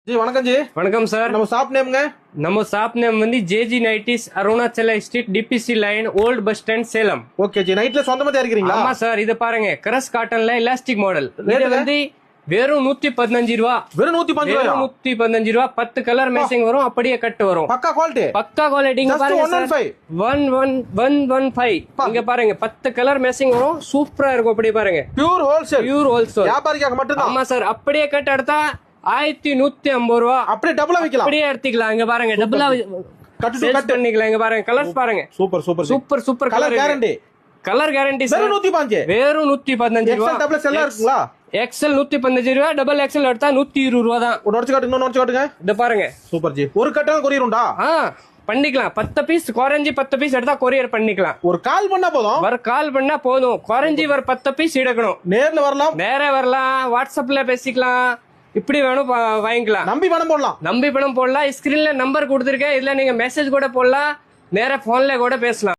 G வணக்கம் G. வணக்கம் sir. நம்ம ஷாப் நேம்ங்க? நம்ம ஷாப் நேம் வந்து JG nighties, Arunachala street, TPC line, old bus stand, Salem. Okay ji. நைட்ல சொந்தமா தயாரிக்கிறீங்களா? ஆமா சார். இது பாருங்க, கிரஸ் காட்டன்ல எலாஸ்டிக் மாடல். இது வந்து வெறும் 115 ரூபா. வெறும் 115 ரூபா? 115 ரூபா. 10 கலர் மேட்சிங் வரும், அப்படியே கட் வரும். பக்கா குவாலிட்டி. பக்கா குவாலிட்டி. இங்க பாருங்க சார், 115. இங்க பாருங்க 10 கலர் மேட்சிங் வரும், சூப்பரா இருக்கும். அப்படியே பாருங்க, பியூர் ஹோல்சேல். பியூர் ஹோல்சேல் வியாபாரிக்காக மட்டும் தான். ஆமா சார். அப்படியே கட் எடுத்தா 1150 ரூபா. அப்படியே டபுளா விக்கலாம். அப்படியே எடுத்துக்கலாம். இங்க பாருங்க, டபுளா கட் பண்ணிக்கலாம். இங்க பாருங்க, கலர்ஸ் பாருங்க. Super super super super. Colour guarantee. Colour guarantee sir. வெறும் 115. வெறும் 115 ரூபா. எக்ஸல் டபுள் எல்லாம் இருக்குங்களா? எக்ஸல் 115 ரூபா, டபுள் எக்ஸல் எடுத்தா 120 ரூபா தான். உடச்சு காட்டுங்க, உடச்சு காட்டுங்க. இத பாருங்க. Super G. ஒரு கட்டான கொரியர் உண்டா? பண்ணிக்கலாம். 10 பீஸ் குறைஞ்சி 10 பீஸ் எடுத்தா கொரியர் பண்ணிக்கலாம். ஒரு கால் பண்ணா போதும். ஒரு கால் பண்ணா போதும். குறைஞ்சி ஒரு 10 பீஸ் எடுக்கணும். நேர்ல வரலாம், நேரா வரலாம், வாட்ஸ்அப்ல பேசிக்கலாம். இப்படி வேணும் வாங்கிக்கலாம். நம்பி பணம் போடலாம். நம்பி பணம் போடலாம். ஸ்கிரீன்ல நம்பர் கொடுத்துருக்கேன், இதுல நீங்க மெசேஜ் கூட போடலாம், நேரா போன்ல கூட பேசலாம்.